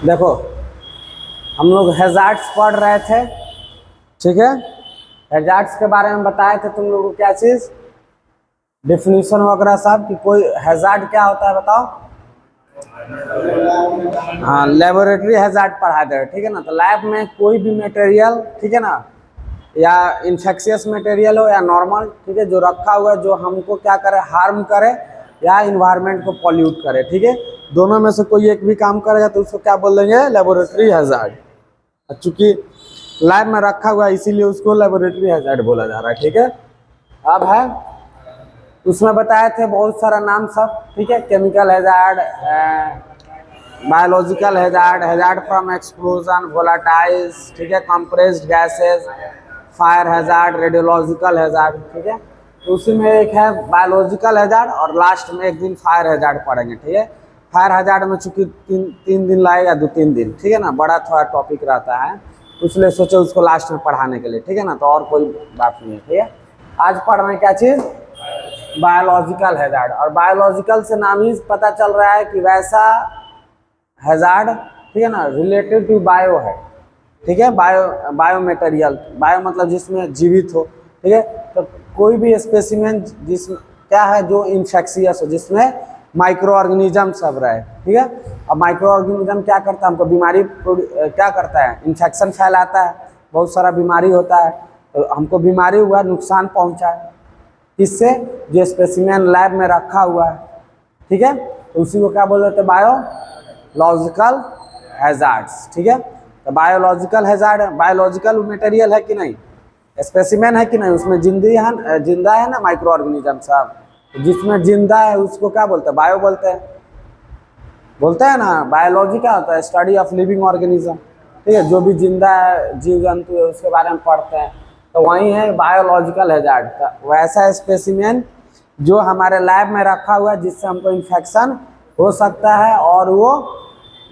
देखो, हम लोग हैजार्ड्स पढ़ रहे थे, ठीक है। हैजार्ड्स के बारे में बताए थे तुम लोगों को, क्या चीज़, डिफिनीशन वगैरह सब, कि कोई हैजार्ड क्या होता है बताओ। हाँ, लेबोरेटरी हैजार्ड पढ़ा दे, ठीक है ना। तो लैब में कोई भी मटेरियल, ठीक है ना, या इन्फेक्शियस मटेरियल हो या नॉर्मल, ठीक है, जो रखा हुआ है, जो हमको क्या करे, हार्म करे या इन्वायरमेंट को पॉल्यूट करे, ठीक है, दोनों में से कोई एक भी काम करेगा तो उसको क्या बोल देंगे, लेबोरेटरी हैजार्ड। चूंकि लैब में रखा हुआ है इसीलिए उसको लेबोरेटरी हैजार्ड बोला जा रहा है, ठीक है। अब है, उसमें बताए थे बहुत सारा नाम सब, ठीक है, chemical hazard, biological hazard, hazard from explosion, volatiles, ठीक है, compressed gases, fire hazard, radiological hazard, ठीक है। तो उसी में एक है बायोलॉजिकल हैजार्ड, और लास्ट में एक दिन फायर हैजार्ड पढ़ेंगे, ठीक है। फायर हैजार्ड में चूंकि तीन दिन लगेगा, 2-3 दिन, ठीक है ना, बड़ा थोड़ा टॉपिक रहता है, इसलिए सोचे उसको लास्ट में पढ़ाने के लिए, ठीक है ना, तो और कोई बात नहीं है, ठीक है। आज पढ़ रहे हैं क्या चीज़, बायोलॉजिकल हैजार्ड। और बायोलॉजिकल से नाम ही पता चल रहा है कि वैसा हैजार्ड, ठीक है ना, रिलेटेड टू बायो है, ठीक है, बायो मटेरियल, बायो मतलब जिसमें जीवित हो, ठीक है। तो कोई भी स्पेसिमेन जिसमें क्या है, जो इन्फेक्शियस हो, जिसमें माइक्रो ऑर्गेनिज्म सब रहे, ठीक है। अब माइक्रो ऑर्गेनिज्म क्या करता है, हमको बीमारी क्या करता है, इन्फेक्शन फैलाता है, बहुत सारा बीमारी होता है, तो हमको बीमारी हुआ, नुकसान पहुंचा है, किससे, जो स्पेसिमेन लैब में रखा हुआ है, ठीक है, तो उसी को क्या बोल देते हैं, बायोलॉजिकल हैजार्ड्स, ठीक है। तो बायोलॉजिकल हैजार्ड, बायोलॉजिकल मटेरियल है कि नहीं, स्पेसिमेन है कि नहीं, उसमें जिंदा है ना माइक्रो ऑर्गेनिज्म सब, तो जिसमें जिंदा है उसको क्या बोलते हैं, बायो बोलते हैं ना। बायोलॉजी क्या होता है, स्टडी ऑफ लिविंग ऑर्गेनिज्म, ठीक है, जो भी जिंदा है, जीव जंतु है, उसके बारे में पढ़ते हैं, तो वही है बायोलॉजिकल हैजार्ड का वैसा स्पेसिमेन जो हमारे लैब में रखा हुआ है, जिससे हमको इन्फेक्शन हो सकता है और वो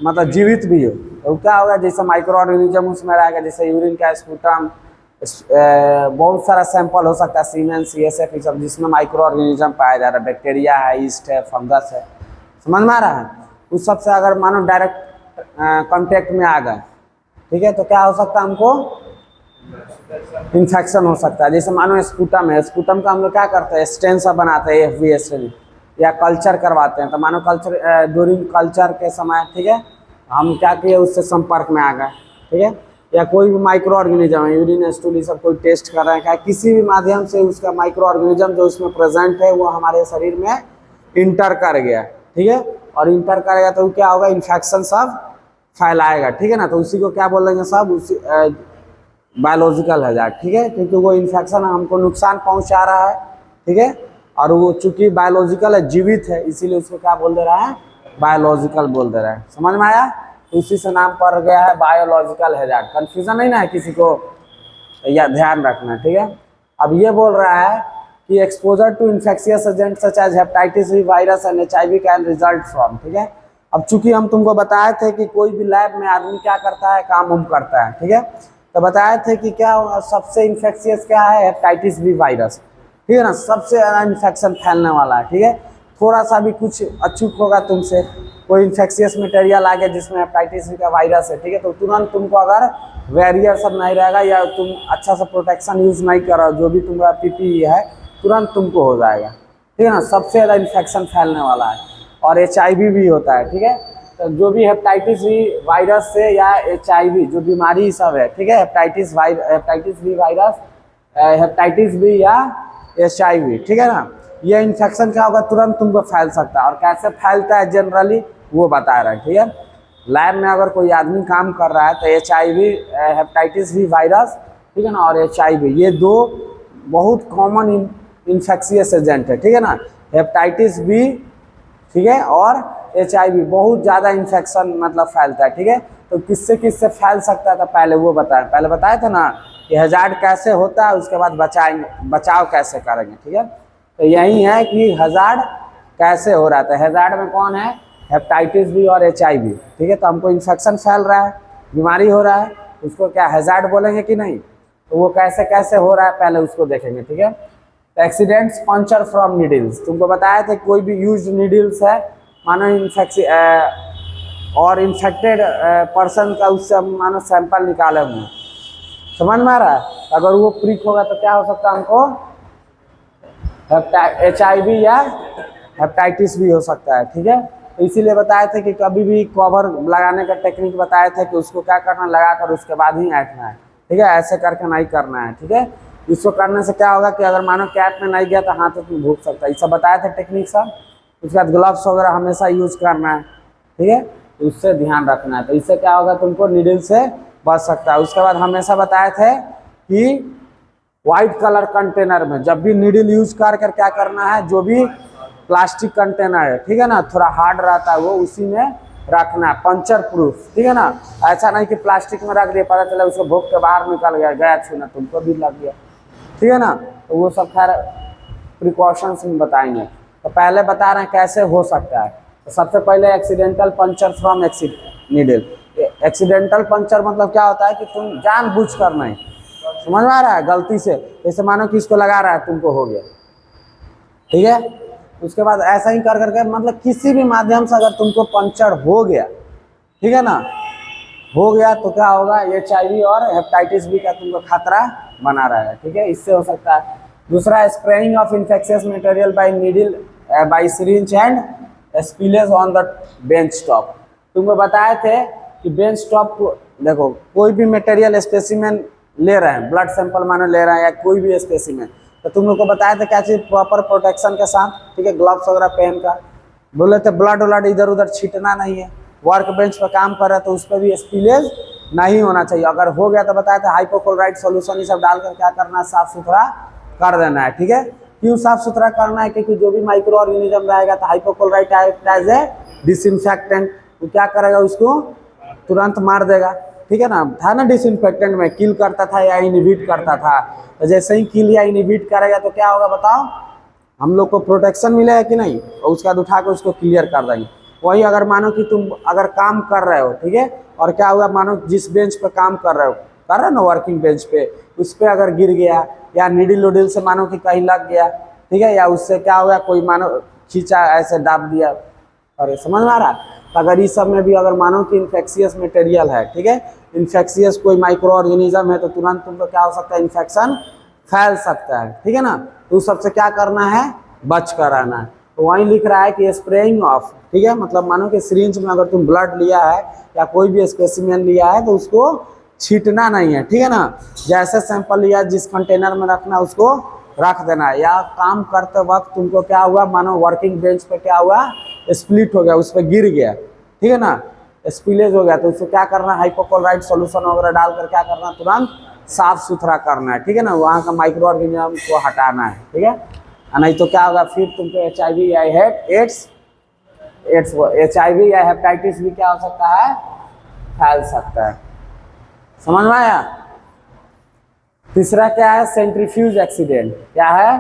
मतलब जीवित भी हो, तो क्या होगा, जैसे माइक्रो ऑर्गेनिज्म उसमें रहेगा, जैसे यूरिन का स्पूटम, बहुत सारा सैंपल हो सकता है, सीमेन, CSF, ये सब, जिसमें माइक्रो ऑर्गेनिज्म पाया जा रहा है, बैक्टीरिया है, ईस्ट है, फंगस है, समझ में आ रहा है। उस सब से अगर मानो डायरेक्ट कांटेक्ट में आ गए, ठीक है, तो क्या हो सकता है, हमको इन्फेक्शन हो सकता है। जैसे मानो स्पूटम है, स्पूटम का हम लोग क्या करते हैं, स्टेन सब बनाते हैं, FVS या कल्चर करवाते हैं, तो मानो कल्चर, ड्यूरिंग कल्चर के समय, ठीक है, हम क्या किए, उससे संपर्क में आ गए, ठीक है, या कोई भी माइक्रो ऑर्गेनिज्म है, यूरिन, स्टूल, ये सब कोई टेस्ट कर रहे हैं, क्या किसी भी माध्यम से उसका माइक्रो ऑर्गेनिज्म जो उसमें प्रेजेंट है वो हमारे शरीर में इंटर कर गया, ठीक है, और इंटर करेगा तो क्या होगा, इन्फेक्शन सब फैलाएगा, ठीक है ना। तो उसी को क्या बोलेंगे सब, उसी बायोलॉजिकल हैजार्ड, ठीक है, क्योंकि वो इन्फेक्शन हमको नुकसान पहुंचा रहा है, ठीक है, और वो चूंकि बायोलॉजिकल है, जीवित है, इसीलिए उसको क्या बोल दे रहा है, बायोलॉजिकल बोल दे रहा है, समझ में आया। उसी से नाम पड़ गया है बायोलॉजिकल हैजार्ड, कंफ्यूजन नहीं ना है किसी को, या ध्यान रखना, ठीक है। अब ये बोल रहा है कि exposure to infectious agent such as hepatitis B virus and HIV can result from, ठीक है। अब चूंकि हम तुमको बताए थे कि कोई भी लैब में आदमी क्या करता है, काम उम करता है, ठीक है, तो बताए थे कि क्या सबसे इन्फेक्शियस क्या है, हेपेटाइटिस बी वायरस, ठीक है ना, सबसे ज़्यादा इन्फेक्शन फैलने वाला है, ठीक है। थोड़ा सा भी कुछ अचूक होगा तुमसे, कोई इन्फेक्शियस मटेरियल आ गया जिसमें हेपेटाइटिस बी का वायरस है, ठीक है, तो तुरंत तुमको अगर बैरियर सब नहीं रहेगा या तुम अच्छा सा प्रोटेक्शन यूज़ नहीं करो, जो भी तुम्हारा PPE है, तुरंत तुमको हो जाएगा, ठीक है ना। सबसे ज़्यादा इन्फेक्शन फैलने वाला है, और HIV भी होता है, ठीक है। तो जो भी हेपेटाइटिस बी वायरस से या HIV जो बीमारी सब है, ठीक है, hepatitis B virus, hepatitis B या HIV, ठीक है ना, ये इन्फेक्शन क्या होगा, तुरंत तुमको फैल सकता है, और कैसे फैलता है जनरली वो बता रहा है, ठीक है। लैब में अगर कोई आदमी काम कर रहा है तो HIV, हेपेटाइटिस बी वायरस, ठीक है ना, और HIV, ये दो बहुत कॉमन इन्फेक्शियस एजेंट है, ठीक है ना। हेपेटाइटिस बी, ठीक है, और HIV बहुत ज़्यादा इन्फेक्शन मतलब फैलता है, ठीक है। तो किससे किससे फैल सकता है, तो पहले वो पहले बताया था ना कि हैजार्ड कैसे होता है, उसके बाद बचाव कैसे करेंगे, ठीक है। तो यही है कि हैजार्ड कैसे हो रहा था, हैजार्ड में कौन है, हेपेटाइटिस बी और HIV, ठीक है। तो हमको इन्फेक्शन फैल रहा है, बीमारी हो रहा है, उसको क्या हैजार्ड बोलेंगे कि नहीं, तो वो कैसे कैसे हो रहा है पहले उसको देखेंगे, ठीक है। तो एक्सीडेंट्स पंचर फ्रॉम नीडल्स, तुमको बताया था कोई भी यूज नीडल्स है, मानो और इन्फेक्टेड पर्सन का उससे हम मानो सैंपल निकाले हुए, समझ में आ रहा है। अगर वो प्रिक होगा तो क्या हो सकता है, हमको HIV या हेपेटाइटिस भी हो सकता है, ठीक है। तो इसीलिए बताए थे कि कभी भी कवर लगाने का टेक्निक बताए थे कि उसको क्या करना, लगाकर उसके बाद ही ऐंठना है, ठीक है, ऐसे करके नहीं करना है, ठीक है। इसको करने से क्या होगा कि अगर मानो कैप में नहीं गया तो हाथ में भूख सकता है, ये सब बताए थे टेक्निक सब। उसके बाद ग्लव्स वगैरह हमेशा यूज करना है, ठीक है, तो उससे ध्यान रखना है। तो इससे क्या होगा, तुमको नीडल से बच सकता है। उसके बाद हमेशा बताए थे कि व्हाइट कलर कंटेनर में जब भी नीडल यूज कर क्या करना है, जो भी प्लास्टिक कंटेनर है, ठीक है ना, थोड़ा हार्ड रहता है वो, उसी में रखना है, पंचर प्रूफ, ठीक है ना। ऐसा नहीं कि प्लास्टिक में रख दिया, पता चला उसको भोग के बाहर निकल गया, गया छूना, तुमको भी लग गया, ठीक है ना। तो वो सब खैर प्रिकॉशंस में बताएंगे। तो पहले बता रहे हैं कैसे हो सकता है। तो सबसे पहले accidental puncture from needle. Accidental puncture मतलब क्या होता है कि तुम जानबूझ कर नहीं, समझ में आ रहा है, गलती से, जैसे मानो कि इसको लगा रहा है, तुमको हो गया, ठीक है। उसके बाद ऐसा ही कर करके मतलब किसी भी माध्यम से अगर तुमको पंचर हो गया, ठीक है ना, हो गया तो क्या होगा, HIV और हेपेटाइटिस बी का तुमको खतरा बना रहा है, ठीक है, इससे हो सकता है। दूसरा, spraying of infectious material by needle by syringe and spillage on the bench top. तुमको बताए थे कि बेंच टॉप को देखो, कोई भी मटेरियल स्पेसिमेन ले रहे हैं, ब्लड सैंपल मानो ले रहे हैं या कोई भी स्पेसिमेन, तो तुम लोग को बताया था क्या चीज़, प्रॉपर प्रोटेक्शन के साथ, ठीक है, ग्लव्स वगैरह पहन कर। बोले थे ब्लड व्लड इधर उधर छीटना नहीं है, वर्क बेंच पर काम कर रहे तो उस पर भी स्पिलेज नहीं होना चाहिए। अगर हो गया तो बताया था हाइपोक्लोराइड सॉल्यूशन ये सब डालकर क्या करना है, साफ सुथरा कर देना है, ठीक है। क्यों साफ सुथरा करना है, क्योंकि जो भी माइक्रो ऑर्गेनिज्म रहेगा तो हाइपोक्लोराइड एज ए डिसइंफेक्टेंट, वो क्या करेगा, उसको तुरंत मार देगा, ठीक है ना। था ना डिसइंफेक्टेंट में किल करता था या इनहिबिट करता था, तो जैसे ही किल या इनहिबिट करेगा तो क्या होगा बताओ, हम लोग को प्रोटेक्शन मिलेगा कि नहीं, और उसके बाद उठा के उसको क्लियर कर देंगे। वही अगर मानो कि तुम अगर काम कर रहे हो, ठीक है, और क्या हुआ, मानो जिस बेंच पे काम कर रहे हो ना, वर्किंग बेंच पे, उस पर अगर गिर गया या नीडल उडल से मानो कि कहीं लग गया, ठीक है, या उससे क्या हुआ, कोई मानो खींचा ऐसे दाब दिया, अरे समझ में आ रहा है। अगर इस सब में भी अगर मानो कि इन्फेक्शियस मटेरियल है, ठीक है, इन्फेक्शियस कोई माइक्रो ऑर्गेनिज्म है, तो तुरंत तुमको क्या हो सकता है, इन्फेक्शन फैल सकता है, ठीक है ना। तो उस सबसे क्या करना है, बच कर रहना है। तो वहीं लिख रहा है कि स्प्रेइंग ऑफ, ठीक है, मतलब मानो कि सिरिंज में अगर तुम ब्लड लिया है या कोई भी स्पेसिमेन लिया है तो उसको छीटना नहीं है, ठीक है ना। जैसे सैंपल लिया जिस कंटेनर में रखना उसको रख देना है। या काम करते वक्त तुमको क्या हुआ, मानो वर्किंग बेंच पे क्या हुआ, स्प्लिट हो गया, उस पर गिर गया, ठीक है ना, स्पिलेज हो गया, तो उसको क्या करना, हाइपोक्लोराइड सॉल्यूशन वगैरह डालकर क्या करना, तुरंत साफ सुथरा करना है, ठीक है ना, वहाँ का माइक्रो ऑर्गेनिज्म को हटाना है, ठीक है। नहीं तो क्या होगा, फिर तुमको HIV या HIV या हेपेटाइटिस भी क्या हो सकता है, फैल सकता है, समझ में आया। तीसरा क्या है, सेंट्रीफ्यूज एक्सीडेंट। क्या है,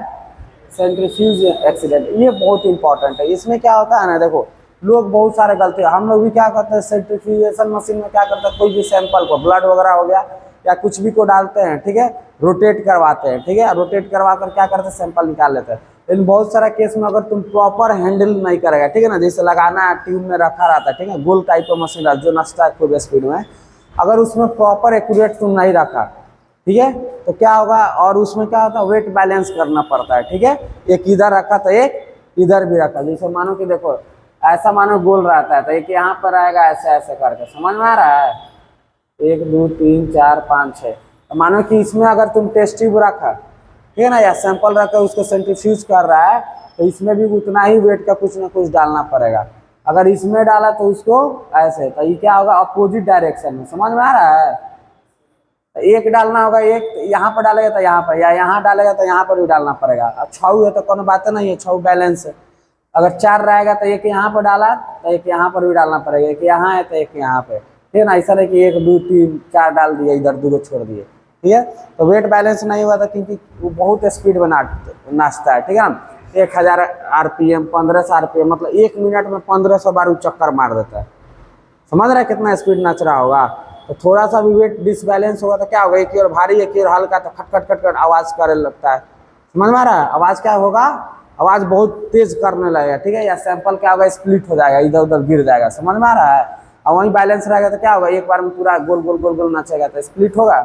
सेंट्रीफ्यूज एक्सीडेंट, ये बहुत इंपॉर्टेंट है। इसमें क्या होता है ना, देखो लोग बहुत सारे गलती, हम लोग भी क्या करते हैं, सेंट्रीफ्यूजेशन मशीन में क्या करते हैं, कोई भी सैंपल को, ब्लड वगैरह हो गया या कुछ भी को डालते हैं, ठीक है, रोटेट करवाते हैं, ठीक है, रोटेट करवा कर क्या करते हैं, सैंपल निकाल लेते हैं। लेकिन बहुत सारा केस में अगर तुम प्रॉपर हैंडल नहीं करेगा, ठीक है ना, जैसे लगाना है, ट्यूब में रखा रहता है, ठीक है, गोल टाइप का मशीन रहता है जो नचता है खूब स्पीड में, अगर उसमें प्रॉपर एक्यूरेट तुम नहीं रखा, ठीक है, तो क्या होगा, और उसमें क्या होता है, वेट बैलेंस करना पड़ता है, ठीक है, एक इधर रखा तो एक इधर भी रखा, जैसे मानो कि देखो ऐसा मानो गोल रहता है तो एक यहाँ पर आएगा, ऐसे ऐसे करके, समझ में आ रहा है, 1 2 3 4 5 6। तो मानो कि इसमें अगर तुम टेस्ट ट्यूब रखा, ठीक है ना, या सैंपल रखा उसको सेंट्रीफ्यूज कर रहा है, तो इसमें भी उतना ही वेट का कुछ ना कुछ डालना पड़ेगा। अगर इसमें डाला तो उसको ऐसे, तो ये क्या होगा, अपोजिट डायरेक्शन में, समझ में आ रहा है। एक डालना होगा, एक यहाँ पर डालेगा तो यहाँ पर, या यहाँ डालेगा तो यहाँ पर भी डालना पड़ेगा। अब 6 है तो कोनो बात नहीं है, 6 बैलेंस है। अगर 4 रहेगा तो एक यहाँ पर डाला तो एक यहाँ पर भी डालना पड़ेगा, एक यहाँ है तो एक यहाँ पे, ठीक है ना। ऐसा नहीं कि 1 2 3 4 डाल दिए, इधर 2 छोड़ दिए, ठीक है, तो वेट बैलेंस नहीं हुआ था, क्योंकि वो बहुत स्पीड में नाचता है, ठीक है ना। 1000 RPM 1500 RPM, मतलब 1 मिनट में 1500 बार वो चक्कर मार देता है, समझ रहा है कितना स्पीड नाच रहा होगा। तो थोड़ा सा भी वेट डिसबैलेंस होगा तो क्या होगा, एक और भारी एक और हल्का, तो खट खट खट खट आवाज़ करने लगता है, समझ में आ रहा है। आवाज़ क्या होगा, आवाज़ बहुत तेज करने लगेगा, ठीक है, या सैंपल क्या होगा, स्प्लिट हो जाएगा, इधर उधर गिर जाएगा, समझ में आ रहा है। और वहीं बैलेंस रहेगा तो क्या होगा, एक बार में पूरा गोल गोल गोल गोल नचेगा तो स्प्लिट होगा,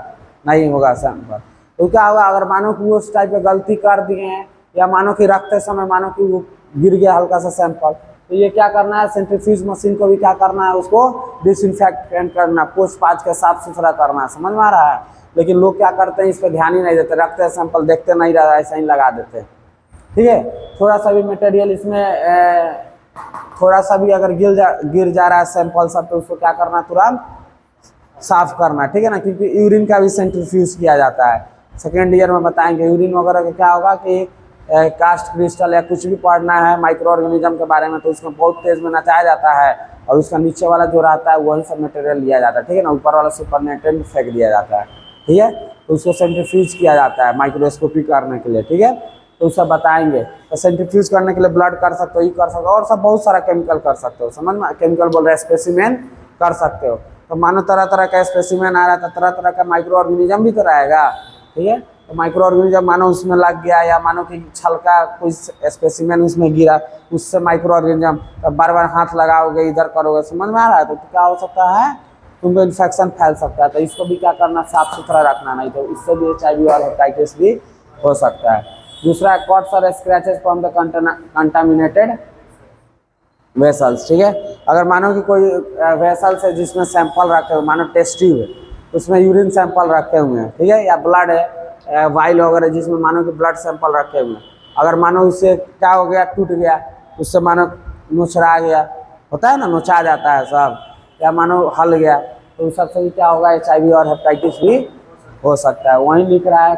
नहीं होगा सैंपल। तो क्या होगा, अगर मानो कि वो उस टाइप की गलती कर दिए हैं, या मानो कि रखते समय मानो कि वो गिर गया हल्का सा सैंपल, तो ये क्या करना है, सेंट्रीफ्यूज मशीन को भी क्या करना है, उसको डिसइंफेक्टेंट करना, पोछ पाछ के साफ सुथरा करना है, समझ में आ रहा है। लेकिन लोग क्या करते हैं, इस पर ध्यान ही नहीं देते, रखते हैं सैंपल, देखते नहीं रहा, ऐसा ही लगा देते हैं। ठीक है, थोड़ा सा भी मटेरियल इसमें थोड़ा सा भी अगर गिर जा रहा है सैंपल सब, तो उसको क्या करना, तुरंत साफ करना, ठीक है ना, क्योंकि यूरिन का भी सेंट्रीफ्यूज किया जाता है। सेकेंड ईयर में बताएंगे यूरिन वगैरह का क्या होगा कि कास्ट क्रिस्टल या कुछ भी पढ़ना है माइक्रो ऑर्गेनिज्म के बारे में, तो उसमें बहुत तेज में नचाया जाता है, और उसका नीचे वाला जो रहता है वही सब मटेरियल लिया जाता है, ठीक है ना, ऊपर वाला सुपरनेटेंट फेंक दिया जाता है, ठीक है। तो उसको सेंट्रीफ्यूज किया जाता है माइक्रोस्कोपी करने के लिए, ठीक है। तो सब बताएंगे, तो सेंट्रीफ्यूज करने के लिए ब्लड कर सकते हो, ये कर सकते हो, और सब बहुत सारा केमिकल कर सकते हो, समझ में, केमिकल बोल रहे हैं, स्पेसिमेन कर सकते हो। तो मानो तरह तरह का स्पेसिमेन आ रहा था, तरह तरह का माइक्रो ऑर्गेनिज्म भी तो रहेगा, ठीक है। तो माइक्रो ऑर्गेनिज्म मानो उसमें लग गया, या मानो कि छलका कोई स्पेसिमेन उसमें गिरा, उससे माइक्रो ऑर्गेनिज्म, तो बार बार हाथ लगाओगे, इधर करोगे, समझ में आ रहा है, तो क्या हो सकता है, तुमको इन्फेक्शन फैल सकता है। तो इसको भी क्या करना, साफ सुथरा रखना, नहीं तो इससे भी HIV और हेपेटाइटिस भी हो सकता है। दूसरा, कट्स और scratches from the contaminated vessels, ठीक है। अगर मानो कि कोई वेसल्स है जिसमें सैंपल रखे हुए, मानो टेस्ट ट्यूब है, उसमें यूरिन सैंपल रखे हुए हैं, ठीक है, या ब्लड है, वाइल वगैरह जिसमें मानो कि ब्लड सैंपल रखे हुए हैं, अगर मानो उससे क्या हो गया, टूट गया, उससे मानो नोचरा गया, होता है ना, नोचा जाता है सब, या मानो हल गया, तो उस सबसे भी क्या होगा, HIV और हेपेटाइटिस भी हो सकता है। वहीं लिख रहा है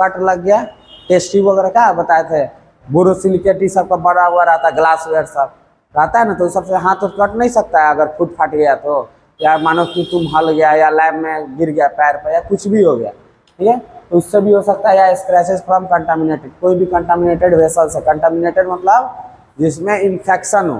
कट लग गया, टेस्ट ट्यूब वगैरह क्या बताए थे, बोरोसिलिकेट ये सब का बड़ा हुआ रहता है, ग्लासवेयर सब रहता है ना, तो सबसे हाथ तो कट नहीं सकता है अगर फुट फाट गया तो, या मानो कि तुम हल गया, या लैब में गिर गया पैर पर, या कुछ भी हो गया, ठीक है, तो उससे भी हो सकता है। या स्क्रैचेस फ्रॉम कंटामिनेटेड, कोई भी कंटामिनेटेड वेसल से, कंटामिनेटेड मतलब जिसमें इन्फेक्शन हो,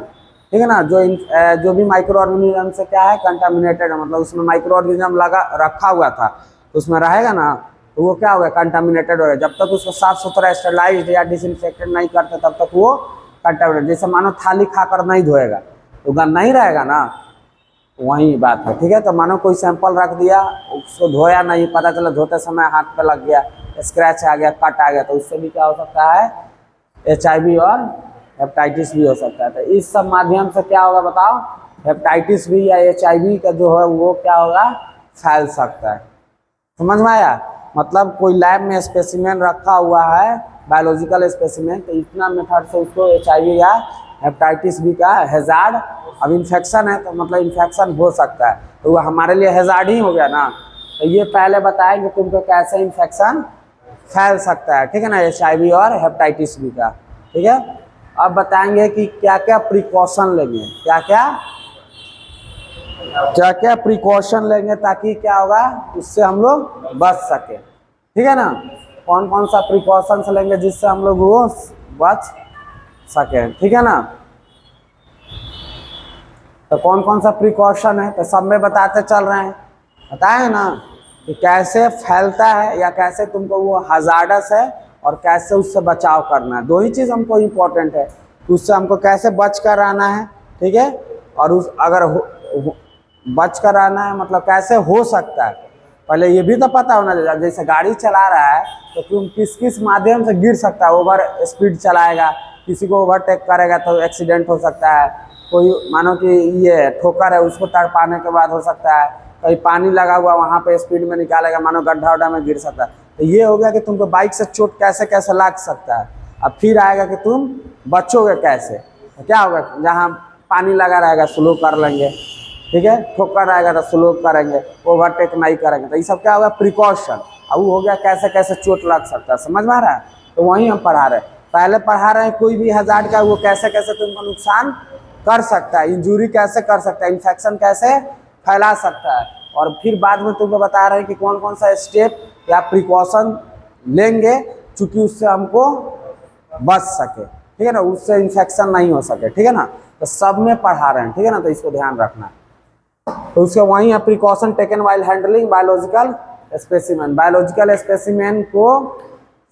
ठीक है ना, जो भी माइक्रो ऑर्गेनिज्म से क्या है, कंटामिनेटेड है, मतलब उसमें माइक्रो ऑर्गेनिज्म लगा रखा हुआ था, तो उसमें रहेगा ना, तो वो क्या होगा, कंटामिनेटेड होगा। जब तक उसको साफ सुथरा स्टेरलाइज्ड या डिसइंफेक्टेड नहीं करते, तब तक वो कंटामिनेटेड, जैसे मानो थाली खाकर नहीं धोएगा तो गंदा नहीं रहेगा ना, वही बात है, ठीक है। तो मानो कोई सैंपल रख दिया, उसको धोया नहीं, पता चला धोते समय हाथ पे लग गया, स्क्रैच आ गया, कट आ गया, तो उससे भी क्या हो सकता है, HIV और हेपेटाइटिस भी हो सकता है। तो इस सब माध्यम से क्या होगा बताओ, हेपेटाइटिस भी या HIV का जो है वो क्या होगा, फैल सकता है। समझ में आया, मतलब कोई लैब में स्पेसिमेन रखा हुआ है, बायोलॉजिकल स्पेसिमेन, तो इतना मेथड से उसको HIV या हेपेटाइटिस बी का हैजार्ड, अब इन्फेक्शन है तो मतलब इन्फेक्शन हो सकता है, तो वो हमारे लिए हैजार्ड ही हो गया ना। तो ये पहले बताएंगे तुमको कैसे इन्फेक्शन फैल सकता है, ठीक है ना, HIV और हेपेटाइटिस बी का, ठीक है। अब बताएंगे कि क्या क्या प्रिकॉशन लेंगे, क्या क्या प्रिकॉशन लेंगे, ताकि क्या होगा, उससे हम लोग बच सके, ठीक है ना। कौन कौन सा प्रिकॉशंस लेंगे जिससे हम लोग वो बच सके, ठीक है ना। तो कौन कौन सा प्रिकॉशन है, तो सब में बताते चल रहे हैं, बताए ना कि कैसे फैलता है, या कैसे तुमको वो हजार्डस है, और कैसे उससे बचाव करना है। दो ही चीज़ हमको इम्पोर्टेंट है, उससे हमको कैसे बच कर रहना है, ठीक है, और उस अगर बच कर रहना है मतलब कैसे हो सकता है, पहले ये भी तो पता होना चाहिए। जैसे गाड़ी चला रहा है तो तुम किस किस माध्यम से गिर सकता है, ओवर स्पीड चलाएगा, किसी को ओवरटेक करेगा तो एक्सीडेंट हो सकता है, कोई मानो कि ये ठोकर है उसको तड़पाने के बाद हो सकता है, कहीं पानी लगा हुआ वहाँ पे स्पीड में निकालेगा, मानो गड्ढा उड्ढा में गिर सकता है। तो ये हो गया कि तुमको बाइक से चोट कैसे कैसे लग सकता है। अब फिर आएगा कि तुम बचोगे कैसे, तो क्या होगा, जहाँ पानी लगा रहेगा स्लो कर लेंगे, ठीक है, ठोकर आएगा तो स्लो करेंगे, ओवरटेक नहीं करेंगे, तो ये सब क्या होगा, प्रिकॉशन। अब वो हो गया कैसे कैसे चोट लग सकता है, समझ में आ रहा है। तो वहीं हम पढ़ा रहे हैं, पहले पढ़ा रहे हैं कोई भी हजार्ड का वो कैसे कैसे तुमको नुकसान कर सकता है, इंजरी कैसे कर सकता है, इन्फेक्शन कैसे फैला सकता है, और फिर बाद में तुमको बता रहे हैं कि कौन कौन सा स्टेप या प्रिकॉशन लेंगे चूँकि उससे हमको बच सके, ठीक है ना, उससे इन्फेक्शन नहीं हो सके, ठीक है ना। तो सब में पढ़ा रहे हैं, ठीक है ना, तो इसको ध्यान रखना। तो उसके वहीं है precaution taken while handling biological specimen, biological specimen को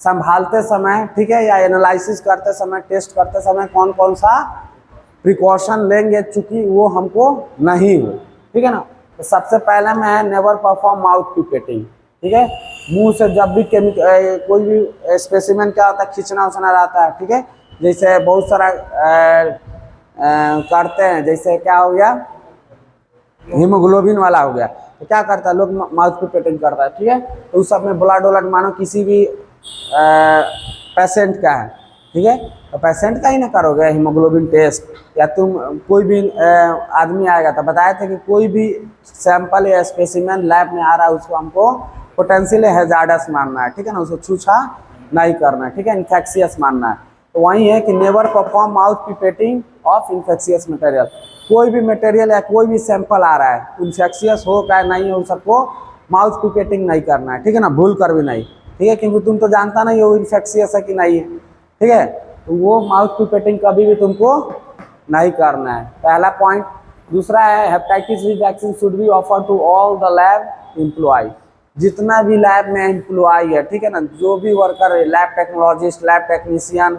संभालते समय, ठीक है, या एनालिसिस करते समय, टेस्ट करते समय कौन कौन सा प्रिकॉशन लेंगे चूँकि वो हमको नहीं हो, ठीक है ना। तो सबसे पहले में है नेवर परफॉर्म माउथ पिपेटिंग, ठीक है। मुंह से जब भी कोई भी स्पेसिमेन क्या होता है, खींचना उछना रहता है, ठीक है। जैसे बहुत सारा करते हैं, जैसे क्या हो गया, हीमोग्लोबिन वाला हो गया, तो क्या करता है लोग माउथ पिपेटिंग करता है, ठीक है। तो उस सब में ब्लड व्लड मानो किसी भी पेशेंट का है, ठीक है, तो पेशेंट का ही ना करोगे हीमोग्लोबिन टेस्ट, या तुम कोई भी आदमी आएगा तो बताए थे कि कोई भी सैंपल या स्पेसिमेन लैब में आ रहा है उसको हमको पोटेंशियल हैजार्डस मानना है, ठीक है ना, उसको छूछा नहीं करना है, ठीक है, इन्फेक्शियस मानना है। तो वही है कि never perform mouth pipetting of infectious material. कोई भी मटेरियल या कोई भी सैंपल आ रहा है, इन्फेक्शियस हो क्या नहीं हो, सबको माउथ पिपेटिंग नहीं करना है, ठीक है ना, भूल कर भी नहीं, ठीक है, क्योंकि तुम तो जानता नहीं हो इन्फेक्शियस है कि नहीं है, ठीक है। तो वो माउथ पिपेटिंग कभी भी तुमको नहीं करना है, पहला पॉइंट। दूसरा है hepatitis B vaccine should be offer to all the lab employ. जितना भी लैब में एम्प्लॉय है, ठीक है ना, जो भी वर्कर है, lab technologist, lab technician,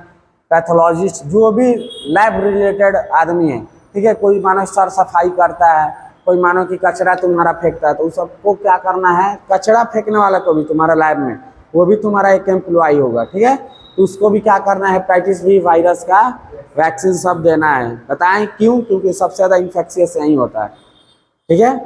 pathologist, जो भी लैब रिलेटेड आदमी है, ठीक है, कोई मानो सर सफाई करता है, कोई मानो कि कचरा तुम्हारा फेंकता है, तो उस सबको क्या करना है, कचरा फेंकने वाला को भी तुम्हारा लैब में, वो भी तुम्हारा एक एम्प्लॉय होगा, ठीक है। तो उसको भी क्या करना है, हेपेटाइटिस बी वायरस का वैक्सीन सब देना है। बताएं क्यों, क्योंकि सबसे ज़्यादा इन्फेक्शियस यही होता है, ठीक है।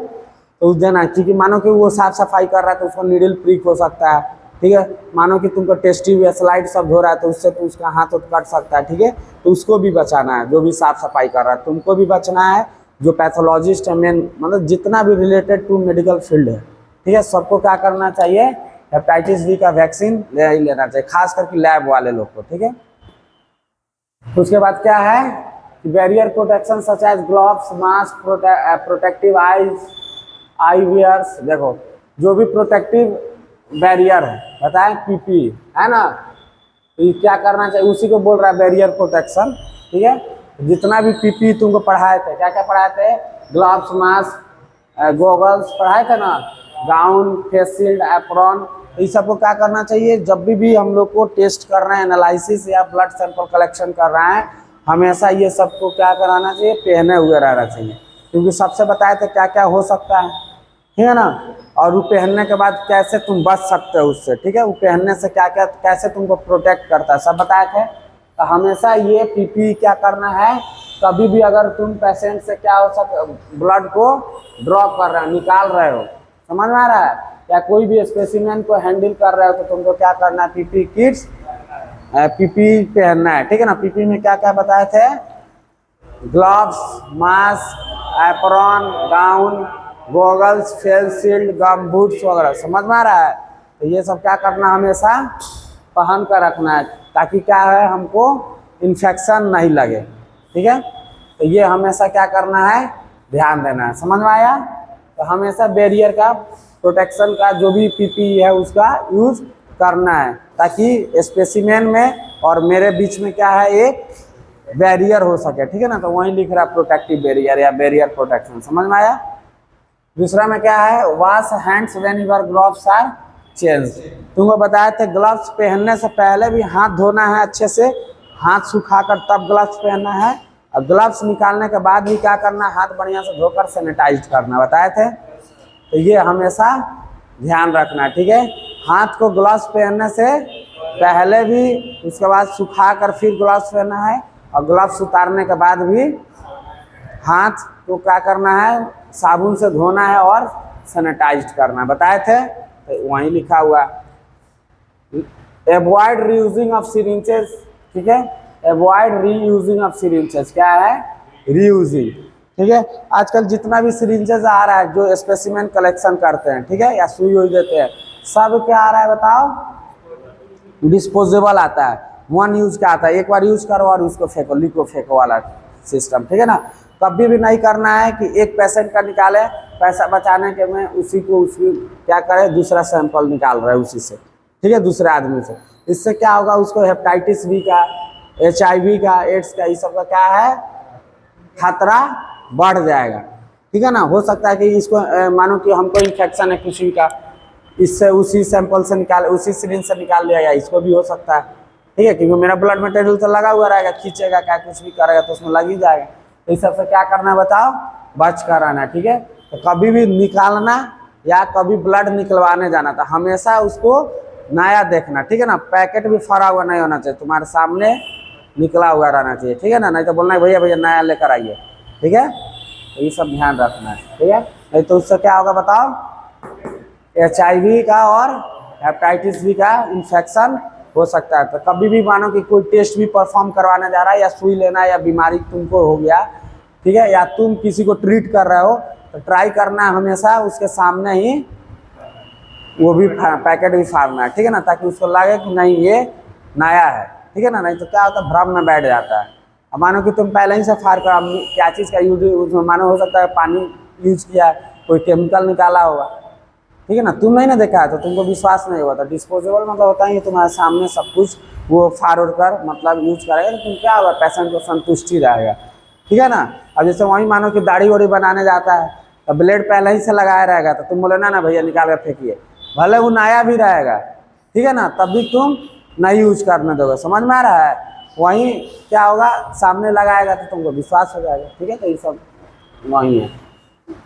तो उस देना, क्योंकि मानो कि वो साफ सफाई कर रहा है तो उसको नीडल प्रिक हो सकता है, ठीक है। मानो कि तुमको टेस्टिव या स्लाइड सब धो रहा है तो उससे तो उसका हाथ कट सकता है, ठीक है। तो उसको भी बचाना है, जो भी साफ सफाई कर रहा है, तुमको भी बचना है, जो पैथोलॉजिस्ट है मेन, मतलब जितना भी रिलेटेड टू मेडिकल फील्ड है, ठीक है, सबको क्या करना चाहिए, हेपेटाइटिस बी का वैक्सीन ले ही लेना चाहिए, खास करके लैब वाले लोग को, ठीक है। उसके बाद क्या है, barrier protection such as gloves, mask, protective eye wears. देखो जो भी प्रोटेक्टिव बैरियर है, बताएं पीपी है ना, तो ये क्या करना चाहिए, उसी को बोल रहा है बैरियर प्रोटेक्शन, ठीक है। जितना भी पीपी तुमको पढ़ाए थे, क्या क्या पढ़ाए थे, ग्लव्स, मास्क, गॉगल्स पढ़ाए थे ना, गाउन, फेस शील्ड, एप्रॉन, तो इस सबको क्या करना चाहिए, जब भी हम लोग को टेस्ट कर रहे हैं, एनालिसिस या ब्लड सैंपल कलेक्शन कर रहे हैं, हमेशा ये सबको क्या कराना चाहिए, पहने हुए रहना चाहिए, क्योंकि सबसे बताए थे क्या क्या हो सकता है, ठीक है ना। और वो पहनने के बाद कैसे तुम बच सकते हो उससे, ठीक है, वो पहनने से क्या क्या कैसे तुमको प्रोटेक्ट करता है, सब बताए थे। तो हमेशा ये पीपी क्या करना है, कभी भी अगर तुम पेशेंट से क्या हो ब्लड को ड्रॉप कर रहे हो, निकाल रहे हो, समझ में आ रहा है, या कोई भी स्पेसिमेन को हैंडल कर रहे हो, तो तुमको क्या करना है, पीपी किट्स, पीपी पहनना है, ठीक है ना। पीपी में क्या क्या बताए थे, gloves, mask, apron, gown, goggles, face shield, gum boots वगैरह, समझ में आ रहा है। तो ये सब क्या करना, हमेशा पहन कर रखना है, ताकि क्या है, हमको इन्फेक्शन नहीं लगे, ठीक है। तो ये हमेशा क्या करना है, ध्यान देना है, समझ में आया। तो हमेशा बैरियर का प्रोटेक्शन का जो भी पीपी है उसका यूज करना है, ताकि स्पेसिमेन में और मेरे बीच में क्या है, एक बैरियर हो सके, ठीक है ना। तो वहीं लिख रहा है प्रोटेक्टिव बैरियर या बैरियर प्रोटेक्शन, समझ में आया। दूसरा में क्या है, wash hands when your gloves are change. तुमको बताया था ग्लव्स पहनने से पहले भी हाथ धोना है अच्छे से, हाथ सुखाकर तब ग्लव्स पहनना है, और ग्लव्स निकालने के बाद भी क्या करना है, हाथ बढ़िया से धोकर सैनिटाइज करना, बताए थे। तो ये हमेशा ध्यान रखना है, ठीक है। हाथ को ग्लव्स पहनने से पहले भी, उसके बाद सुखाकर फिर ग्लव्स पहनना है, और ग्लव्स उतारने के बाद भी हाथ को क्या करना है, साबुन से धोना है और सैनिटाइज करना, बताए थे। तो वहीं लिखा हुआ अवॉइड रीयूजिंग ऑफ सिरिंजेस, ठीक है, अवॉइड रीयूजिंग ऑफ सिरिंजेस, क्या है, रीयूजिंग, ठीक है। आजकल जितना भी सिरिंजेस आ रहा है, जो स्पेसिमेन कलेक्शन करते हैं, ठीक है, या सुई हुई देते हैं, सब क्या आ रहा है बताओ, डिस्पोजेबल आता है, वन यूज का आता है, एक बार यूज करो और उसको फेंको, लिखो फेंको वाला सिस्टम, ठीक है ना। कभी भी नहीं करना है कि एक पेशेंट का निकाले, पैसा बचाने के में उसी को उसकी क्या करे, दूसरा सैंपल निकाल रहे हैं उसी से, ठीक है, दूसरे आदमी से। इससे क्या होगा, उसको हेपेटाइटिस बी का, HIV का, एड्स का, ये सब का क्या है, खतरा बढ़ जाएगा, ठीक है ना। हो सकता है कि इसको मानो कि हमको इन्फेक्शन है किसी का, इससे उसी सैंपल से निकाल, उसी सिरिंज से निकाल लिया गया, इसको भी हो सकता है, ठीक है, क्योंकि मेरा ब्लड मटेरियल तो लगा हुआ रहेगा, खींचेगा क्या कुछ भी करेगा तो उसमें लग ही जाएगा। तो इस सबसे क्या करना है बताओ, बच कर आना, ठीक है। तो कभी भी निकालना या कभी ब्लड निकलवाने जाना था हमेशा उसको नया देखना, ठीक है ना। पैकेट भी फरा हुआ नहीं होना चाहिए, तुम्हारे सामने निकला हुआ रहना चाहिए, ठीक है ना। नहीं तो बोलना है भैया भैया नया लेकर आइए, ठीक है। तो ये सब ध्यान रखना है, ठीक है। नहीं तो उससे क्या होगा बताओ, HIV का और हेपेटाइटिस बी का इन्फेक्शन हो सकता है। तो कभी भी मानो कि कोई टेस्ट भी परफॉर्म करवाने जा रहा है या सुई लेना या बीमारी तुमको हो गया, ठीक है, या तुम किसी को ट्रीट कर रहे हो, तो ट्राई करना है हमेशा उसके सामने ही वो भी पैकेट भी फाड़ना है, ठीक है ना, ताकि उसको लगे कि नहीं ये नया है, ठीक है ना। नहीं तो क्या होता है भ्रम में बैठ जाता है। अब मानो कि तुम पहले ही से फाड़ कर क्या चीज़ का यूज, उसमें मानो हो सकता है पानी यूज किया, कोई केमिकल निकाला होगा, ठीक है ना, तुम नहीं ना देखा है तो तुमको विश्वास नहीं होगा। तो डिस्पोजेबल मतलब होता है ये तुम्हारे सामने सब कुछ वो फाड़ उड़ कर मतलब यूज करेगा, तो तुम क्या होगा पेशेंट को संतुष्टि रहेगा, ठीक है ना। अब जैसे वही मानो कि दाढ़ी वाड़ी बनाने जाता है तो ब्लेड पहले ही से लगाया रहेगा, तो तुम बोले ना भैया निकाल कर फेंकिए, भले वो नया भी रहेगा, ठीक है ना, तब भी तुम नहीं यूज करने दोगे, समझ में आ रहा है। वहीं क्या होगा सामने लगाएगा तो तुमको विश्वास हो जाएगा, ठीक है। तो ये सब वही है।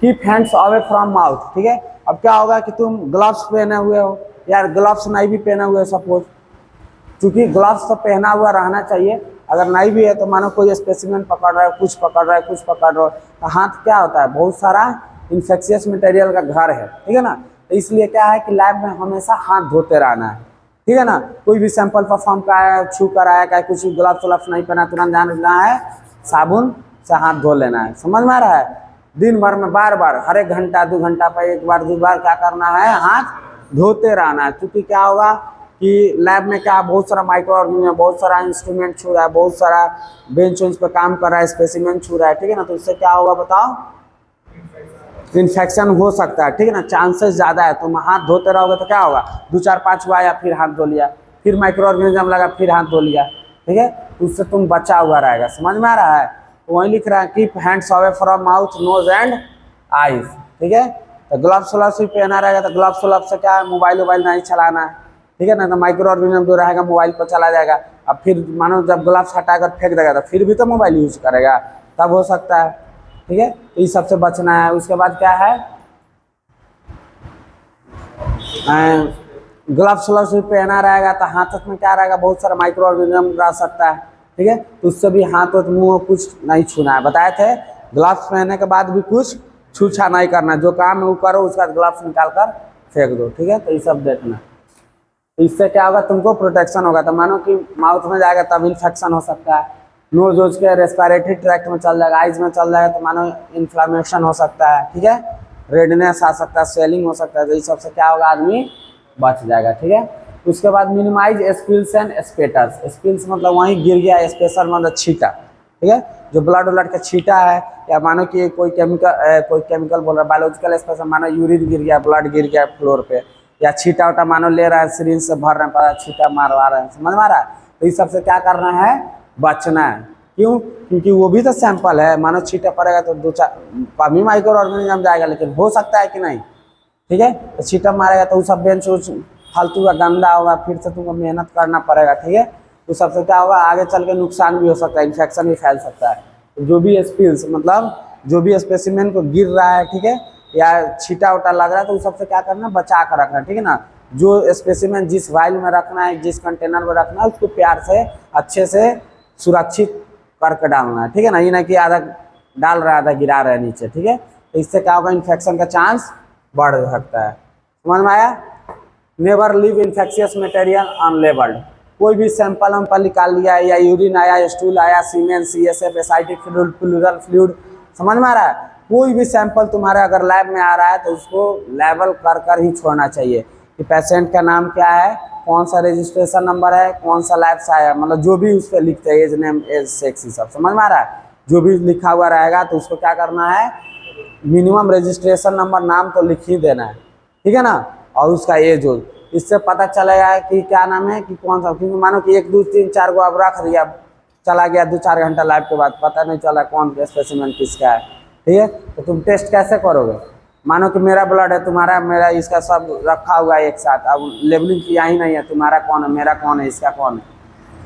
Keep hands away from mouth, ठीक है। अब क्या होगा कि तुम ग्लव्स पहने हुए हो, यार ग्लव्स नहीं भी पहने हुए सपोज, क्योंकि ग्लव्स तो पहना हुआ रहना चाहिए, अगर नहीं भी है तो मानो कोई स्पेसिमेन पकड़ रहा है, कुछ पकड़ रहा है, कुछ पकड़ रहा है, तो हाथ क्या होता है बहुत सारा इन्फेक्शियस मटेरियल का घर है, ठीक है ना। तो इसलिए क्या है कि लैब में हमेशा हाथ धोते रहना है, ठीक है ना। कोई भी सैंपल परफॉर्म का है, छू कर आया का कुछ ग्लव्स व्लव्स नहीं पहना, तुरंत ध्यान रखना है साबुन से हाथ धो लेना है, समझ में आ रहा है। दिन भर में बार बार हर एक घंटा 2 घंटा पर एक बार 2 बार क्या करना है हाथ धोते रहना है। क्योंकि क्या होगा कि लैब में क्या बहुत सारा माइक्रो ऑर्गेनिज्म, बहुत सारा इंस्ट्रूमेंट छू रहा है, बहुत सारा बेंच वेंच पर काम कर रहा है, स्पेसिमेन छू रहा है, ठीक है ना। तो इससे क्या होगा बताओ इन्फेक्शन हो सकता है, ठीक है ना, चांसेस ज़्यादा है। तुम हाथ धोते रहोगे तो क्या होगा 2 4 5 बार या फिर हाथ धो लिया, फिर माइक्रो ऑर्गेनिज्म लगा फिर हाथ धो लिया, ठीक है, उससे तुम बचा हुआ रहेगा, समझ में आ रहा है। तो वही लिख रहा है keep hands away from mouth nose and eyes, ठीक है। तो ग्लव्स व्लव्स भी पहना रहेगा, तो ग्लव्स व्लव्स से क्या है मोबाइल वोबाइल नहीं चलाना है, ठीक है ना। तो माइक्रो ऑर्गेनिज्म जो रहेगा मोबाइल पर चला जाएगा। अब फिर मानो जब ग्लव्स हटाकर फेंक देगा तो फिर भी तो मोबाइल यूज करेगा, तब हो सकता है, ठीक है। तो इस सबसे बचना है। उसके बाद क्या है ग्लव्स व्लव्स भी पहना रहेगा तो हाथ में क्या रहेगा बहुत सारा माइक्रो ऑर्गेनिज्म रह सकता है, ठीक है। तो उससे भी हाथ और मुँह कुछ नहीं छूना है, बताए थे ग्लव्स पहनने के बाद भी कुछ छूछा नहीं करना, जो काम है वो करो उसका ग्लव्स निकाल कर फेंक दो, ठीक है। तो ये सब देखना, तो इससे क्या होगा तुमको प्रोटेक्शन होगा। तो मानो कि माउथ में जाएगा तब इन्फेक्शन हो सकता है, नोज वोज के रेस्पिरेटरी ट्रैक्ट में चल जाएगा, आइज में चल जाएगा तो मानो इन्फ्लामेशन हो सकता है, ठीक है, रेडनेस आ सकता है, स्वेलिंग हो सकता है। तो इस सबसे क्या होगा आदमी बच जाएगा, ठीक है। उसके बाद मिनिमाइज स्पिल्स एंड स्पेटर्स, स्पिल्स मतलब वहीं गिर गया, स्पेशल मतलब छीटा, ठीक है, जो ब्लड व्लड का छीटा है, या मानो कि कोई केमिकल बोल रहा है बायोलॉजिकल स्पेशल, मानो यूरिन गिर गया, ब्लड गिर गया फ्लोर पे, या छीटा उटा मानो ले रहा है सिरिंज से भर रहे हैं छीटा मारवा रहे हैं, समझ में आ रहा है। तो इस सबसे क्या करना है बचना है, क्यों, क्योंकि वो भी तो सैंपल है, मानो छीटा पड़ेगा तो 2 4 कम ही माइक्रो ऑर्गेनिज्म जाएगा, लेकिन हो सकता है कि नहीं, ठीक है। तो छीटा मारेगा तो वो सब बेंच उच फालतू का गंदा होगा, फिर से तुमको मेहनत करना पड़ेगा, ठीक है। तो सबसे क्या होगा आगे चल के नुकसान भी हो सकता है, इन्फेक्शन भी फैल सकता है। तो जो भी स्पिल्स मतलब जो भी स्पेसिमेन को गिर रहा है, ठीक है, या छीटा उटा लग रहा है, तो उस सबसे क्या करना बचा कर रखना, ठीक है ना। जो स्पेसिमेन जिस वाइल में रखना है, जिस कंटेनर में रखना है, उसको प्यार से अच्छे से सुरक्षित करके डालना है, ठीक है ना। ये ना कि आधा डाल रहा है आधा गिरा रहा है नीचे, ठीक है। तो इससे क्या होगा इन्फेक्शन का चांस बढ़ सकता है, समझ में आया। Never leave infectious material unlabelled, कोई भी सैंपल हम पर निकाल लिया या यूरिन आया, स्टूल आया, सीमेन, CSF, Asiatic fluid, pleural fluid, समझ में आ रहा है। कोई भी सैंपल तुम्हारे अगर लैब में आ रहा है तो उसको लेवल कर कर ही छोड़ना चाहिए कि पेशेंट का नाम क्या है, कौन सा रजिस्ट्रेशन नंबर है, कौन सा लैब से आया, मतलब जो भी उस पर लिखते हैं एज नेम एज सेक्स, सब समझ में आ रहा है। जो भी लिखा हुआ रहेगा तो उसको क्या करना है मिनिमम रजिस्ट्रेशन नंबर नाम तो लिख ही देना है, ठीक है ना, और उसका एज हो, इससे पता चलेगा कि क्या नाम है कि कौन सा। क्योंकि मानो कि 1 2 3 4 को आप रख दिया, चला गया 2 4 घंटा लैब के बाद पता नहीं चला कौन स्पेसिमेन किसका है, ठीक है। तो तुम टेस्ट कैसे करोगे, मानो कि मेरा ब्लड है, तुम्हारा मेरा इसका सब रखा हुआ है एक साथ, अब लेबलिंग किया ही नहीं है, तुम्हारा कौन है मेरा कौन है इसका कौन है,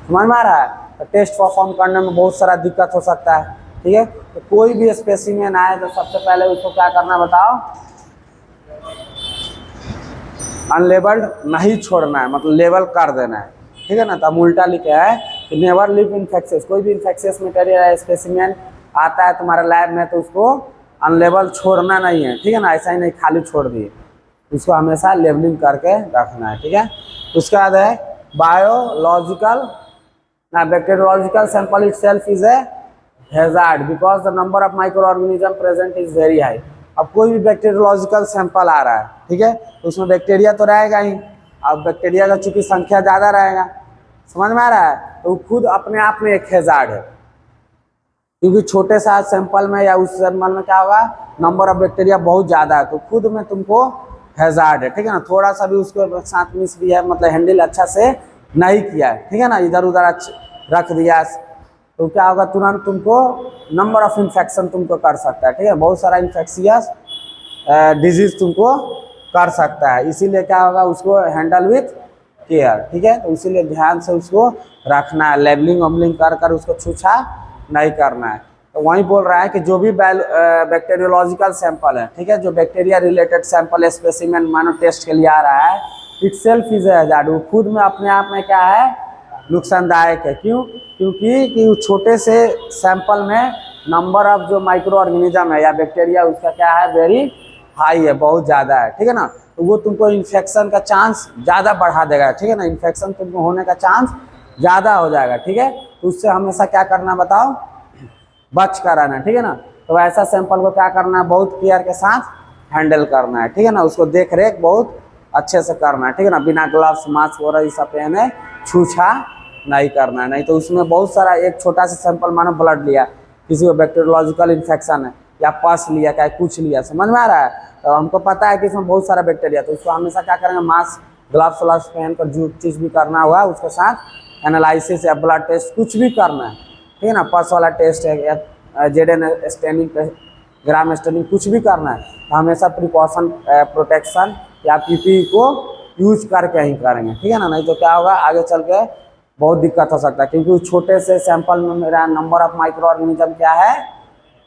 समझ में आ रहा है। तो टेस्ट परफॉर्म करने में बहुत सारा दिक्कत हो सकता है, ठीक है। तो कोई भी स्पेसिमेन आए तो सबसे पहले उसको क्या करना बताओ, अनलेबल्ड नहीं छोड़ना है, मतलब लेबल कर देना है, ठीक है ना। तो हम उल्टा लिखे है कि नेवर लिव इन्फेक्शियस, कोई भी इन्फेक्शियस मटेरियल या स्पेसिमेन आता है तुम्हारे लैब में तो उसको अनलेबल छोड़ना नहीं है, ठीक है ना। ऐसा ही नहीं खाली छोड़ दिए, उसको हमेशा लेबलिंग करके रखना है, ठीक है। उसके बाद है बायोलॉजिकल ना bacteriological sample itself is a hazard because the number of micro organism present is very high. अब कोई भी बैक्टीरियोलॉजिकल सैंपल आ रहा है, ठीक है, तो उसमें बैक्टीरिया तो रहेगा ही। अब बैक्टीरिया का चूंकि संख्या ज़्यादा रहेगा, समझ में आ रहा है, तो खुद अपने आप में एक हैजार्ड है, क्योंकि छोटे सा सैंपल में या उस सैंपल में क्या होगा, नंबर ऑफ बैक्टीरिया बहुत ज़्यादा है, तो खुद में तुमको हैजार्ड है, ठीक है ना। थोड़ा सा भी उसके साथ मिस भी है, मतलब हैंडल अच्छा से नहीं किया है, ठीक है ना, इधर उधर रख दिया, तो क्या होगा, तुरंत तुमको नंबर ऑफ इन्फेक्शन तुमको कर सकता है, ठीक है। बहुत सारा इन्फेक्शियस डिजीज तुमको कर सकता है, इसीलिए क्या होगा, उसको हैंडल विथ केयर, ठीक है। तो इसीलिए ध्यान से उसको रखना है, लेबलिंग वबलिंग कर कर उसको छूछा नहीं करना है। तो वहीं बोल रहा है कि जो भी बैक्टीरियोलॉजिकल सैंपल है, ठीक है, जो बैक्टीरिया रिलेटेड सैंपल स्पेसिमेन मानो टेस्ट के लिए आ रहा है, इटसेल्फ इज ए हैजार्ड, वो खुद में अपने आप में क्या है, नुकसानदायक है। क्यों? क्योंकि छोटे से सैंपल में नंबर ऑफ जो माइक्रो ऑर्गेनिज्म है या बैक्टीरिया उसका क्या है, वेरी हाई है, बहुत ज़्यादा है, ठीक है ना। तो वो तुमको इन्फेक्शन का चांस ज़्यादा बढ़ा देगा, ठीक है ना, इन्फेक्शन तुमको होने का चांस ज़्यादा हो जाएगा, ठीक है। तो उससे हमेशा क्या करना बताओ, बच कर आना, ठीक है ना। तो ऐसा सैंपल को क्या करना है, बहुत केयर के साथ हैंडल करना है, ठीक है ना, उसको देख रेख बहुत अच्छे से करना है, ठीक है ना, बिना ग्लव्स मास्क वगैरह ये सब पहने छूछा नहीं करना है। नहीं तो उसमें बहुत सारा, एक छोटा सा सैंपल मानो ब्लड लिया, किसी को बैक्टीरियोलॉजिकल इन्फेक्शन है या पस लिया, क्या कुछ लिया, समझ में आ रहा है, तो हमको पता है कि इसमें बहुत सारा बैक्टीरिया, तो उसको हमेशा क्या करेंगे, मास्क ग्लव्स व्लव्स पहन कर जो चीज़ भी करना हुआ उसके साथ एनालिसिस या ब्लड टेस्ट कुछ भी करना है, ठीक है ना, पस वाला टेस्ट है या जेडन स्टैंडिंग ग्राम स्टैंडिंग कुछ भी करना है, तो हमेशा प्रिकॉशन प्रोटेक्शन या पीपी को यूज करके ही करेंगे, ठीक है ना। नहीं तो क्या होगा, आगे चल के बहुत दिक्कत हो सकता है, क्योंकि छोटे से सैंपल में मेरा नंबर ऑफ माइक्रो ऑर्गेनिज्म क्या है,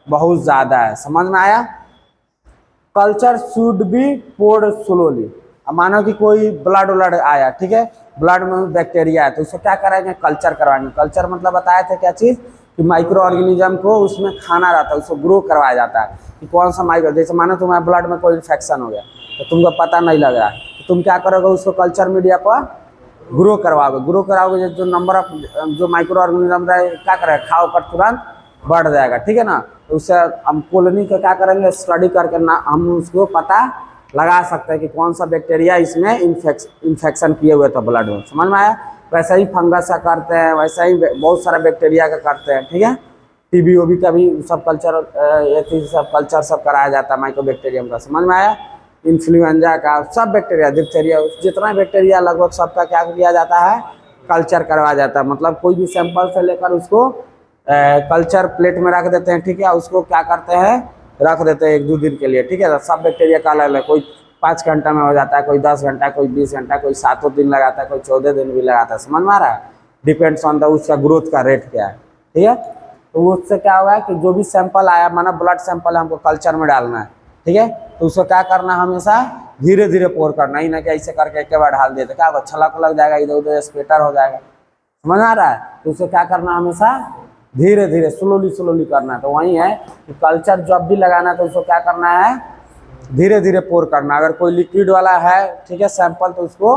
बहुत ज़्यादा है, समझ में आया। Culture should be poured slowly. अब मानो कि कोई ब्लड व्लड आया, ठीक है, ब्लड में बैक्टीरिया है, तो उसको क्या कराएंगे, कल्चर करवाएंगे। कल्चर मतलब बताया था क्या चीज़, कि माइक्रो ऑर्गेनिज्म को उसमें खाना रहता है, उसको ग्रो करवाया जाता है कि कौन सा माइक्रो, जैसे मानो तुम्हारे ब्लड में कोई इन्फेक्शन हो गया तो तुमको पता नहीं लग रहा है, तो तुम क्या करोगे, उसको कल्चर मीडिया पर ग्रो करवाओगे। ग्रो कराओगे जो नंबर ऑफ जो माइक्रो ऑर्गेनिज्म रहे क्या करेगा, खाओ कर तुरंत बढ़ जाएगा, ठीक है ना। तो उससे हम कॉलोनी का क्या करेंगे, स्टडी करके ना हम उसको पता लगा सकते हैं कि कौन सा बैक्टीरिया इसमें इन्फेक्शन किए हुए था ब्लड में, समझ में आया। वैसा ही फंगस का करते हैं, वैसा ही बहुत सारा बैक्टीरिया का करते हैं, ठीक है। टीबी ओबी का भी सब कल्चर, ये सब कल्चर सब कराया जाता है माइक्रो बैक्टीरियम का, समझ में आया। इन्फ्लुएंजा का सब बैक्टीरिया, डिप्थीरिया, जितना बैक्टीरिया लगभग सबका क्या किया जाता है, कल्चर करवाया जाता है। मतलब कोई भी सैंपल से लेकर उसको कल्चर प्लेट में रख देते हैं, ठीक है, उसको क्या करते हैं, रख देते हैं 1-2 दिन के लिए, ठीक है। सब बैक्टीरिया का अलग अलग, कोई 5 घंटा में हो जाता है, कोई 10 घंटा, कोई 20 घंटा, कोई 7 दिन लगाता है, कोई 14 दिन भी लगाता है, समझ में आ रहा है। डिपेंड्स ऑन द उसका ग्रोथ का रेट क्या है, ठीक है। तो उससे क्या होगा कि जो भी सैंपल आया, माना ब्लड सैंपल हमको कल्चर में डालना है, ठीक है, तो उसको क्या करना, हमेशा धीरे धीरे पोर करना, ही ना कि ऐसे करके एक बार डाल देते, क्या होगा, छलक लग जाएगा, इधर उधर स्पेटर हो जाएगा, समझ आ रहा है। तो उसको क्या करना, हमेशा धीरे धीरे स्लोली करना है। तो वही है कि कल्चर जब भी लगाना है तो उसको क्या करना है, धीरे धीरे पोर करना। अगर कोई लिक्विड वाला है, ठीक है, सैंपल, तो उसको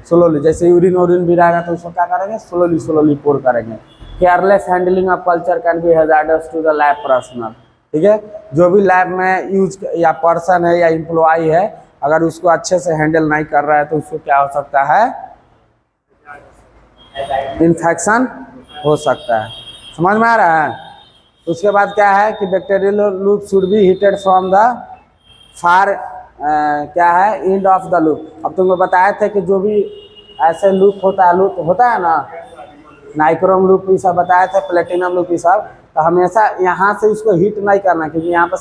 स्लोली, जैसे यूरिन भी रहेगा तो उसको क्या करेंगे, स्लोली पोर करेंगे। Careless handling of culture can be hazardous to the lab personal, ठीक है। जो भी लैब में यूज या पर्सन है या एम्प्लॉय है, अगर उसको अच्छे से हैंडल नहीं कर रहा है तो उसको क्या हो सकता है, इन्फेक्शन हो सकता है, समझ में आ रहा है। उसके बाद क्या है कि bacterial loop should be heated from the far क्या है, एंड ऑफ द लूप। अब तुमको बताया था कि जो भी ऐसे लूप होता है ना, नाइक्रोम लूप ये सब बताया था, प्लेटिनम लूप ये सब, तो हमेशा यहाँ से इसको हीट नहीं करना, क्योंकि यहाँ पर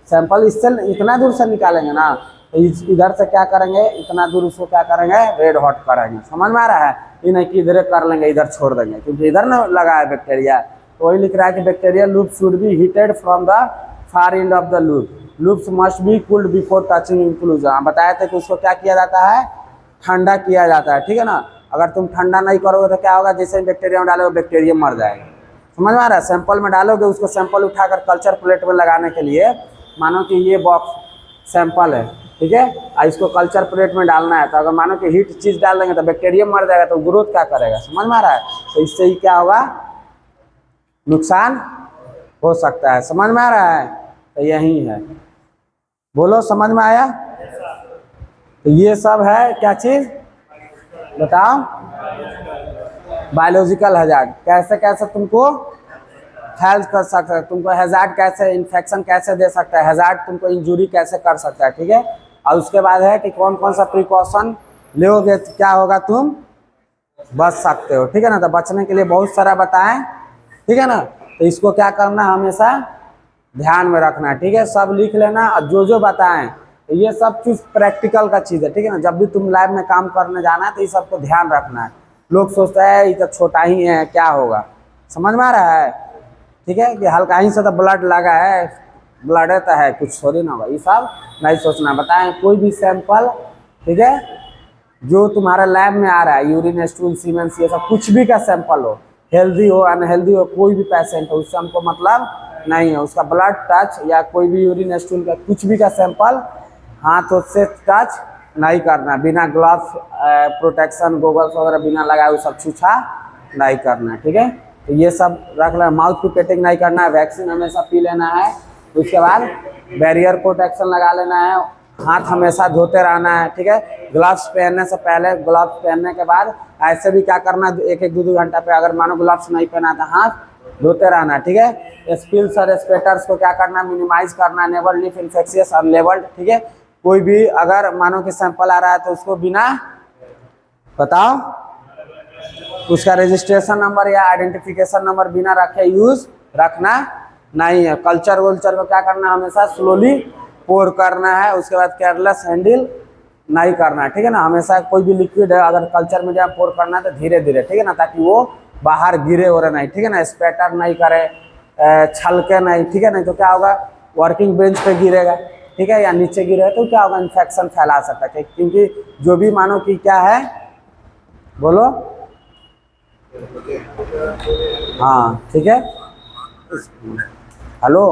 सैंपल इससे इतना दूर से निकालेंगे ना, तो इधर से क्या करेंगे, इतना दूर उसको क्या करेंगे, रेड हॉट करेंगे, समझ में आ रहा है। ये नहीं कि इधर कर लेंगे इधर छोड़ देंगे, क्योंकि इधर ना लगा है बैक्टीरिया, तो वही लिख रहा है कि bacterial loop should be heated from the far end of the loop, loops must be cooled before touching inclusion. बताया था कि उसको क्या किया जाता है, ठंडा किया जाता है, ठीक है ना। अगर तुम ठंडा नहीं करोगे तो क्या होगा, जैसे बैक्टीरिया में डालोगे बैक्टीरिया मर जाएगा, समझ में आ रहा है। सैंपल में डालोगे उसको, सैंपल उठाकर कल्चर प्लेट में लगाने के लिए, मानो कि ये बॉक्स सैंपल है, ठीक है, और इसको कल्चर प्लेट में डालना है, तो अगर मानो कि हीट चीज़ डाल देंगे तो बैक्टीरिया मर जाएगा, तो ग्रोथ क्या करेगा, समझ में आ रहा है। तो इससे ही क्या होगा, नुकसान हो सकता है, समझ में आ रहा है। तो यही है, बोलो समझ में आया। तो ये सब है क्या चीज़ बताओ, बायोलॉजिकल हैजार्ड, कैसे कैसे तुमको हेल्प कर सकता है, तुमको हैजार्ड कैसे, इन्फेक्शन कैसे दे सकता है, हैजार्ड तुमको इंजरी कैसे कर सकता है, ठीक है। और उसके बाद है कि कौन कौन सा प्रिकॉशन लोगे तो क्या होगा, तुम बच सकते हो, ठीक है ना। तो बचने के लिए बहुत सारा बताएं, ठीक है ना। तो इसको क्या करना, हमेशा ध्यान में रखना, ठीक है, सब लिख लेना। और जो जो बताएं तो ये सब चीज़ प्रैक्टिकल का चीज़ है, ठीक है ना। जब भी तुम लैब में काम करने जाना है तो ये सबको ध्यान रखना है। लोग सोचते हैं ये तो छोटा ही है, क्या होगा, समझ में आ रहा है, ठीक है, कि हल्का ही से तो ब्लड लगा है, ब्लड तो है, कुछ थोड़ी ना होगा, ये सब नहीं सोचना। बताएं कोई भी सैंपल, ठीक है, जो तुम्हारा लैब में आ रहा है, यूरिन, स्टूल, सीमेंस, ये सब कुछ भी का सैंपल हो, हेल्दी हो अनहेल्दी हो, कोई भी पेशेंट हो, उससे हमको मतलब नहीं है। उसका ब्लड टच या कोई भी यूरिन, स्टूल का कुछ भी का सैंपल हाथ से टच नहीं करना, बिना ग्लव्स, प्रोटेक्शन, गोगल्स वगैरह बिना लगाए वो सब छूछा नहीं करना, ठीक है। तो ये सब रख लेना, माउथ पिपेटिंग नहीं करना है, वैक्सीन हमेशा पी लेना है, उसके बाद बैरियर प्रोटेक्शन लगा लेना है, हाथ हमेशा धोते रहना है, ठीक है। ग्लव्स पहनने से पहले, ग्लव्स पहनने के बाद ऐसे भी क्या करना है, एक एक दो घंटा पे अगर मानो ग्लव्स नहीं पहना तो हाथ धोते रहना, ठीक है। स्पिल्स और स्पेटर्स को क्या करना, मिनिमाइज करना, नेवर लीव इन्फेक्शियस और लेवल्ड, ठीक है। कोई भी अगर मानो कि सैंपल आ रहा है तो उसको बिना बताओ उसका रजिस्ट्रेशन नंबर या आइडेंटिफिकेशन नंबर बिना रखे यूज रखना नहीं है। कल्चर वल्चर को क्या करना, हमेशा स्लोली पोर करना है, उसके बाद केयरलेस हैंडल नहीं करना है, ठीक है ना। हमेशा कोई भी लिक्विड है अगर कल्चर मीडिया में पोर करना है तो धीरे धीरे, ठीक है ना, ताकि वो बाहर गिरे और नहीं, ठीक है ना। स्पैटर नहीं करे, छलके नहीं, ठीक है, नहीं तो क्या होगा, वर्किंग बेंच पे गिरेगा, ठीक है, या नीचे गिरे तो क्या होगा, इन्फेक्शन फैला सकता है, क्योंकि जो भी मानो कि क्या है, बोलो, हाँ ठीक है, हेलो।